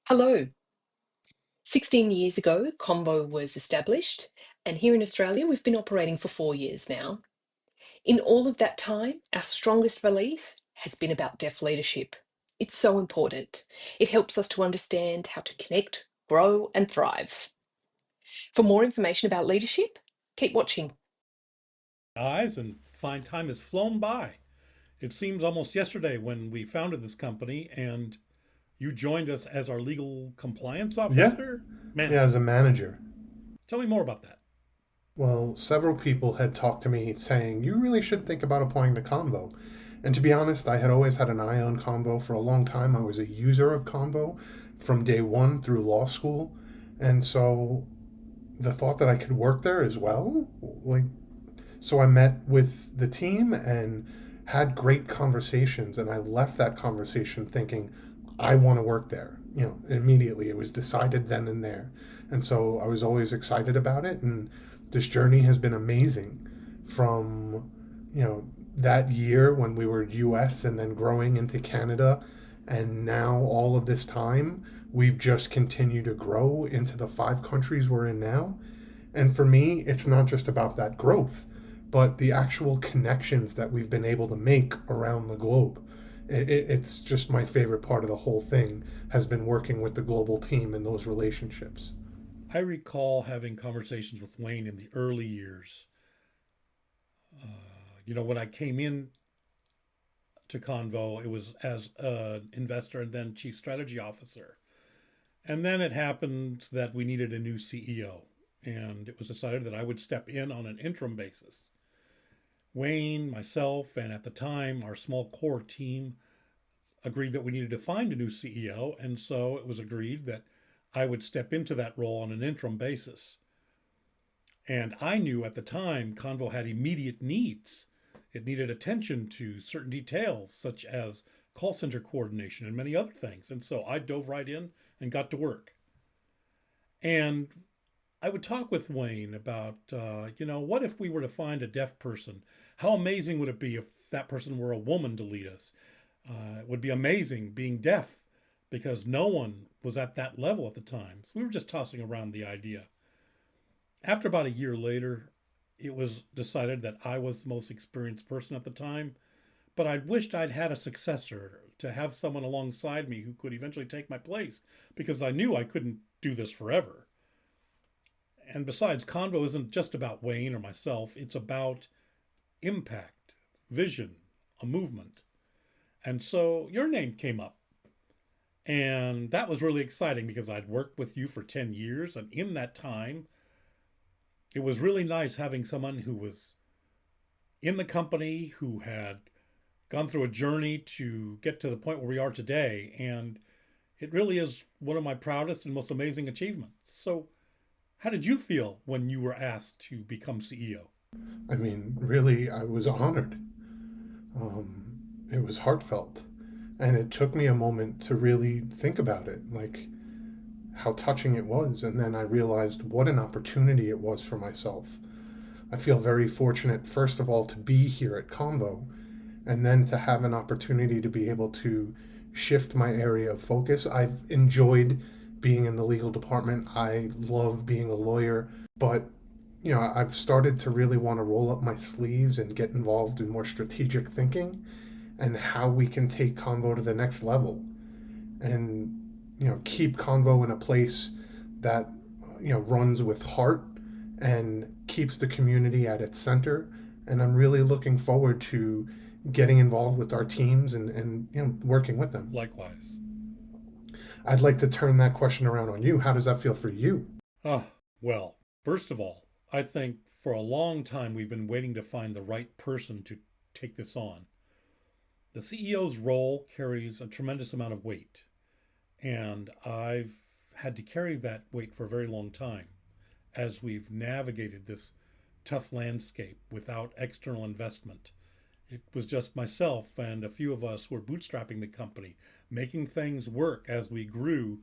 Hello. 16 years ago, Convo was established, and here in Australia, we've been operating for 4 years now. In all of that time, our strongest belief has been about deaf leadership. It's so important. It helps us to understand how to connect, grow, and thrive. For more information about leadership, keep watching. Eyes and find time has flown by. It seems almost yesterday when we founded this company and you joined us as our legal compliance Yeah, officer, yeah, manager. as a manager. Tell me more about that. Well, several people had talked to me saying, you really should think about applying to Convo. And to be honest, I had always had an eye on Convo for a long time. I was a user of Convo from day one through law school. And so the thought that I could work there as well, like, so I met with the team and had great conversations. And I left that conversation thinking, I want to work there. Immediately it was decided then and there. And so I was always excited about it. And this journey has been amazing from, that year when we were US and then growing into Canada. And now all of this time, we've just continued to grow into the 5 countries we're in now. And for me, it's not just about that growth, but the actual connections that we've been able to make around the globe. It's just my favorite part of the whole thing has been working with the global team and those relationships. I recall having conversations with Wayne in the early years. When I came in to Convo, it was as an investor and then chief strategy officer. And then it happened that we needed a new CEO. And it was decided that I would step in on an interim basis. Wayne, myself, and at the time, our small core team agreed that we needed to find a new CEO. And so it was agreed that I would step into that role on an interim basis. And I knew at the time Convo had immediate needs. It needed attention to certain details, such as call center coordination and many other things. And so I dove right in and got to work. And I would talk with Wayne about, what if we were to find a deaf person? How amazing would it be if that person were a woman to lead us? It would be amazing being deaf because no one was at that level at the time. So we were just tossing around the idea. After about a year later, it was decided that I was the most experienced person at the time, but I wished I'd had a successor to have someone alongside me who could eventually take my place because I knew I couldn't do this forever. And besides, Convo isn't just about Wayne or myself, it's about impact, vision, a movement. And so your name came up. And that was really exciting because I'd worked with you for 10 years. And in that time, it was really nice having someone who was in the company, who had gone through a journey to get to the point where we are today. And it really is one of my proudest and most amazing achievements. So, how did you feel when you were asked to become CEO? I mean, really, I was honored. It was heartfelt. And it took me a moment to really think about it, like how touching it was. And then I realized what an opportunity it was for myself. I feel very fortunate, first of all, to be here at Convo, and then to have an opportunity to be able to shift my area of focus. I've enjoyed being in the legal department. I love being a lawyer, but I've started to really want to roll up my sleeves and get involved in more strategic thinking and how we can take Convo to the next level and keep Convo in a place that runs with heart and keeps the community at its center. And I'm really looking forward to getting involved with our teams and working with them. Likewise. I'd like to turn that question around on you. How does that feel for you? Ah, well, first of all, I think for a long time we've been waiting to find the right person to take this on. The CEO's role carries a tremendous amount of weight, and I've had to carry that weight for a very long time as we've navigated this tough landscape without external investment. It was just myself and a few of us who were bootstrapping the company, making things work as we grew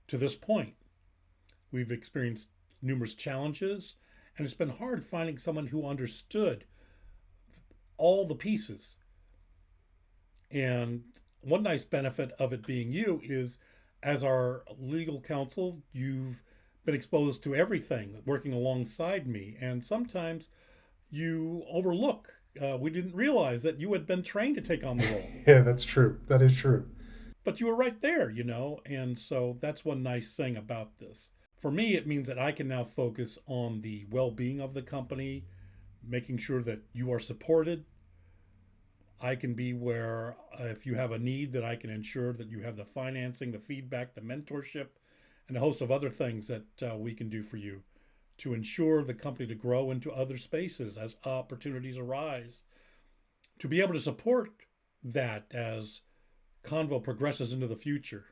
to this point. We've experienced numerous challenges, and it's been hard finding someone who understood all the pieces. And one nice benefit of it being you is As our legal counsel, you've been exposed to everything working alongside me, and sometimes you overlook. We didn't realize that you had been trained to take on the role, Yeah, that's true. That is true. but you were right there, and so that's one nice thing about this. For me, it means that I can now focus on the well being of the company, making sure that you are supported. I can be where, if you have a need, that I can ensure that you have the financing, the feedback, the mentorship, and a host of other things that we can do for you to ensure the company to grow into other spaces as opportunities arise, to be able to support that as Convo progresses into the future.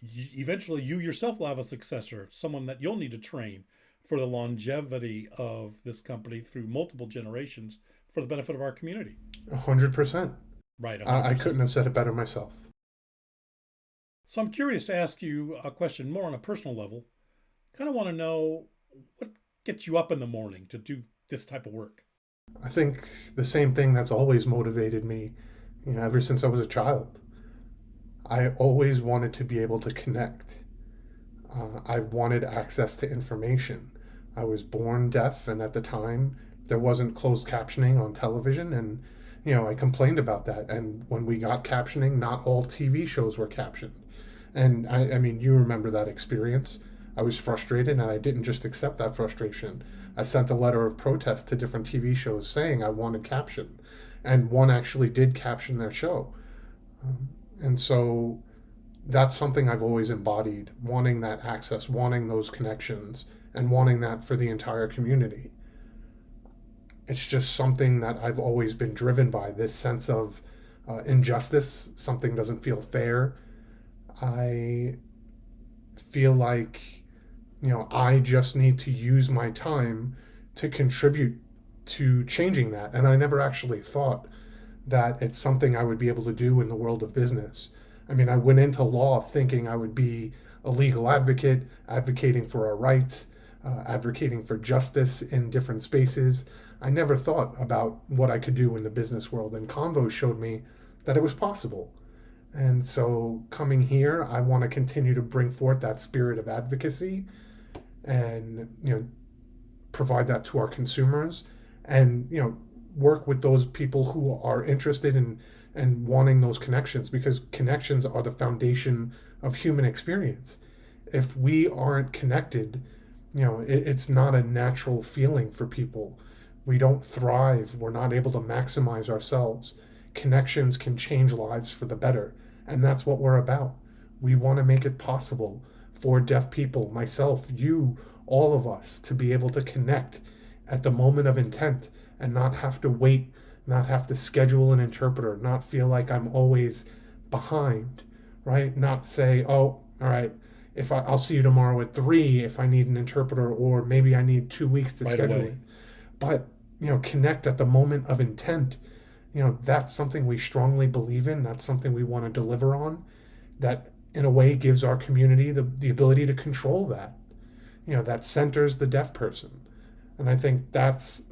Eventually, you yourself will have a successor, someone that you'll need to train for the longevity of this company through multiple generations for the benefit of our community. 100%. Right, I 100%. couldn't have said it better myself. So I'm curious to ask you a question more on a personal level. Kind of want to know what gets you up in the morning to do this type of work. I think the same thing that's always motivated me, ever since I was a child. I always wanted to be able to connect. I wanted access to information. I was born deaf, and at the time, there wasn't closed captioning on television, and I complained about that. And when we got captioning, not all TV shows were captioned. And I mean, you remember that experience. I was frustrated, and I didn't just accept that frustration. I sent a letter of protest to different TV shows saying I wanted caption, and one actually did caption their show. And so that's something I've always embodied, wanting that access, wanting those connections, and wanting that for the entire community. It's just something that I've always been driven by, this sense of injustice. Something doesn't feel fair. I feel like, I just need to use my time to contribute to changing that. And I never actually thought that it's something I would be able to do in the world of business. I mean, I went into law thinking I would be a legal advocate, advocating for our rights, advocating for justice in different spaces. I never thought about what I could do in the business world, and Convo showed me that it was possible. And so coming here, I want to continue to bring forth that spirit of advocacy and, provide that to our consumers, and, work with those people who are interested in and wanting those connections, because connections are the foundation of human experience. If we aren't connected, it's not a natural feeling for people. We don't thrive. We're not able to maximize ourselves. Connections can change lives for the better. And that's what we're about. We want to make it possible for deaf people, myself, you, all of us, to be able to connect at the moment of intent and not have to wait, not have to schedule an interpreter, not feel like I'm always behind, right? Not say, oh, all right, if I'll see you tomorrow at 3 if I need an interpreter, or maybe I need 2 weeks to Right schedule away. it. But, connect at the moment of intent. That's something we strongly believe in. That's something we want to deliver on. That, in a way, gives our community the ability to control that. That centers the deaf person. And I think that's,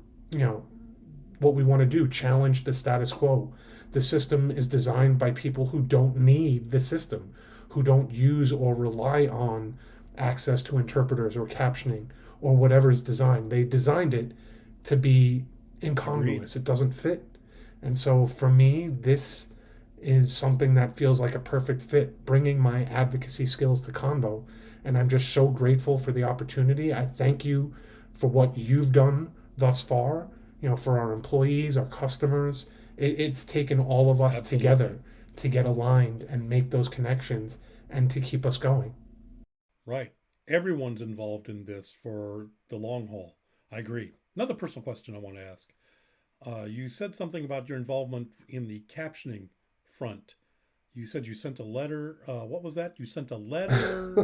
what we want to do, challenge the status quo. The system is designed by people who don't need the system, who don't use or rely on access to interpreters or captioning or whatever is designed. They designed it to be incongruous. Agreed. It doesn't fit. And so for me, this is something that feels like a perfect fit, bringing my advocacy skills to Convo. And I'm just so grateful for the opportunity. I thank you for what you've done thus far, for our employees, our customers. It's taken all of us Absolutely. together to get aligned and make those connections and to keep us going. Right. Everyone's involved in this for the long haul. I agree. Another personal question I want to ask. You said something about your involvement in the captioning front. You said you sent a letter. What was that? You sent a letter?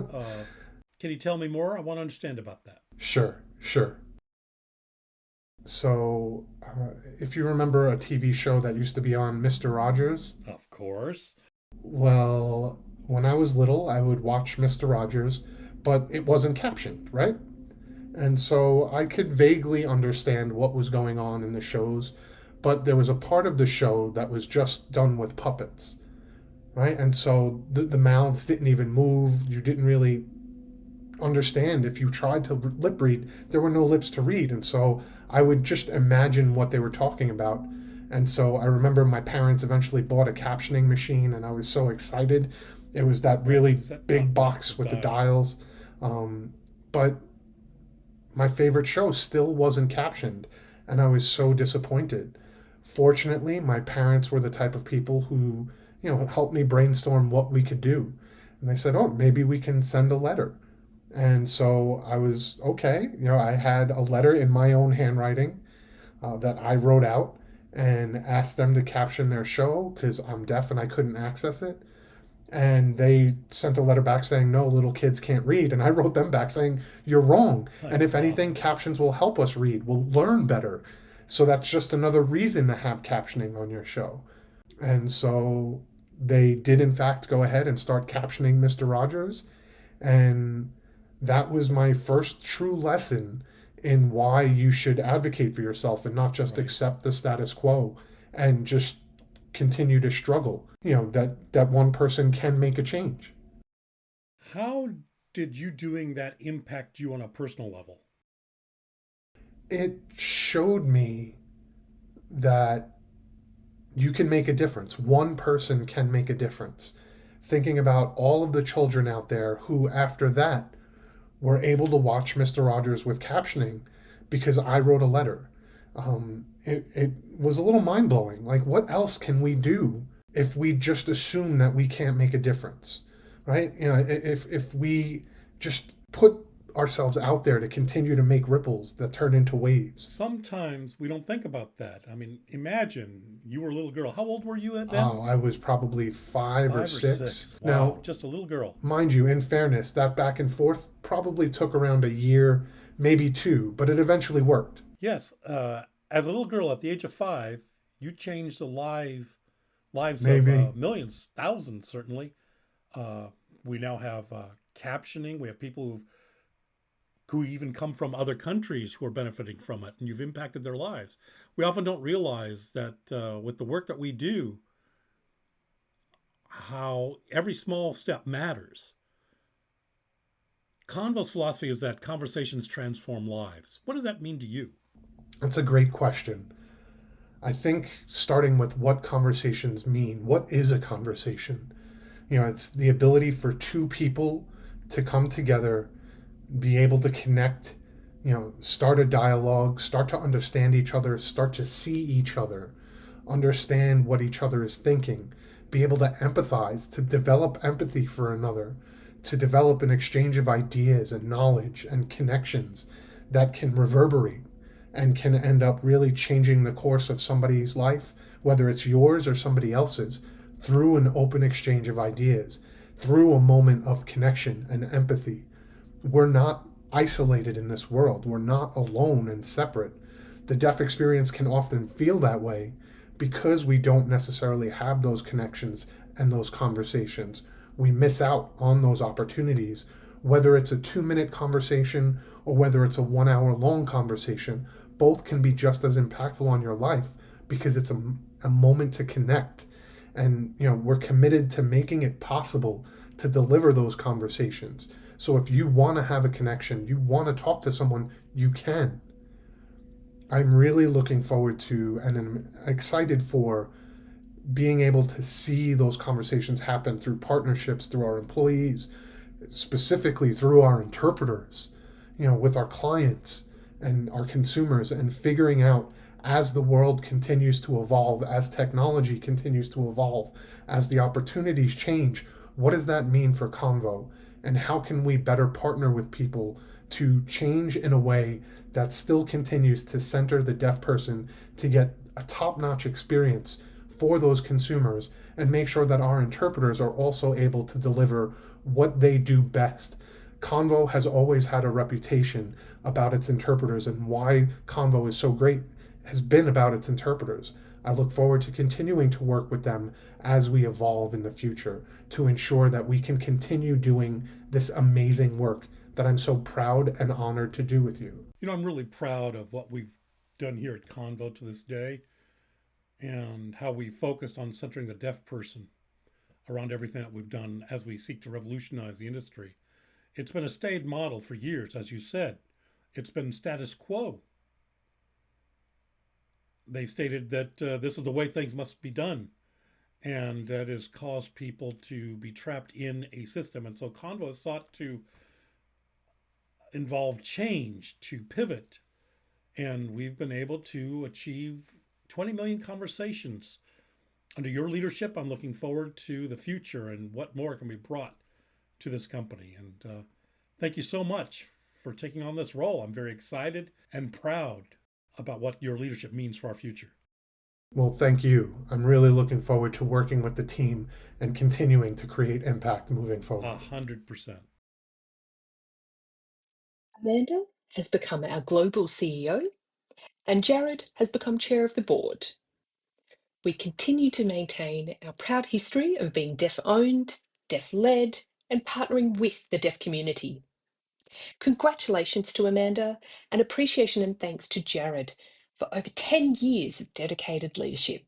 Can you tell me more? I want to understand about that. Sure. So, if you remember a TV show that used to be on, Mr. Rogers. Of course. Well, when I was little, I would watch Mr. Rogers, but it wasn't captioned, right? And so I could vaguely understand what was going on in the shows, but there was a part of the show that was just done with puppets. right? And so the mouths didn't even move. You didn't really understand. If you tried to lip read, there were no lips to read. And so I would just imagine what they were talking about. And so I remember my parents eventually bought a captioning machine, and I was so excited. It was that Right, the really set-top big box box with with the dials. dials. But my favorite show still wasn't captioned, and I was so disappointed. Fortunately, my parents were the type of people who, helped me brainstorm what we could do. And they said, "Oh, maybe we can send a letter." And so I was okay. I had a letter in my own handwriting that I wrote out and asked them to caption their show because I'm deaf and I couldn't access it. And they sent a letter back saying, "No, little kids can't read." And I wrote them back saying, "You're wrong. My And if anything, God. captions will help us read. We'll learn better. So that's just another reason to have captioning on your show." And so they did, in fact, go ahead and start captioning Mr. Rogers. And that was my first true lesson in why you should advocate for yourself and not just Right. accept the status quo and just continue to struggle. That one person can make a change. How did you doing that impact you on a personal level? It showed me that you can make a difference. One person can make a difference. Thinking about all of the children out there who, after that, were able to watch Mr. Rogers with captioning because I wrote a letter. It was a little mind blowing. Like, what else can we do if we just assume that we can't make a difference, right? If we just put ourselves out there to continue to make ripples that turn into waves. Sometimes we don't think about that. I mean, imagine you were a little girl. How old were you then? I was probably 5 or Five or 6. six. Wow, Now, just a little girl. mind you, in fairness, that back and forth probably took around a year, maybe 2, but it eventually worked. Yes, as a little girl at the age of 5, you changed the lives of Maybe. millions, thousands certainly. Uh, we now have captioning. We have people who even come from other countries who are benefiting from it, and you've impacted their lives. We often don't realize that with the work that we do, how every small step matters. Convo's philosophy is that conversations transform lives. What does that mean to you? That's a great question. I think starting with what conversations mean. What is a conversation? It's the ability for two people to come together, be able to connect, start a dialogue, start to understand each other, start to see each other, understand what each other is thinking, be able to empathize, to develop empathy for another, to develop an exchange of ideas and knowledge and connections that can reverberate and can end up really changing the course of somebody's life, whether it's yours or somebody else's, through an open exchange of ideas, through a moment of connection and empathy. We're not isolated in this world. We're not alone and separate. The deaf experience can often feel that way because we don't necessarily have those connections and those conversations. We miss out on those opportunities, whether it's a 2-minute conversation or whether it's a 1 hour long conversation. Both can be just as impactful on your life because it's a moment to connect. And we're committed to making it possible to deliver those conversations. So if you want to have a connection, you want to talk to someone, you can. I'm really looking forward to and I'm excited for being able to see those conversations happen through partnerships, through our employees, specifically through our interpreters, with our clients and our consumers, and figuring out as the world continues to evolve, as technology continues to evolve, as the opportunities change, what does that mean for Convo? And how can we better partner with people to change in a way that still continues to center the deaf person to get a top notch experience for those consumers and make sure that our interpreters are also able to deliver what they do best. Convo has always had a reputation about its interpreters, and why Convo is so great has been about its interpreters. I look forward to continuing to work with them as we evolve in the future to ensure that we can continue doing this amazing work that I'm so proud and honored to do with you. I'm really proud of what we've done here at Convo to this day and how we focused on centering the deaf person. around everything that we've done as we seek to revolutionize the industry. It's been a staid model for years, as you said. It's been status quo. They've stated that this is the way things must be done, and that has caused people to be trapped in a system. And so Convo has sought to involve change, to pivot, and we've been able to achieve 20 million conversations. Under your leadership, I'm looking forward to the future and what more can be brought to this company. And thank you so much for taking on this role. I'm very excited and proud about what your leadership means for our future. Well, thank you. I'm really looking forward to working with the team and continuing to create impact moving forward. 100%. Amanda has become our global CEO, and Jarrod has become chair of the board. We continue to maintain our proud history of being deaf-owned, deaf-led, and partnering with the deaf community. Congratulations to Amanda, and appreciation and thanks to Jarrod for over 10 years of dedicated leadership.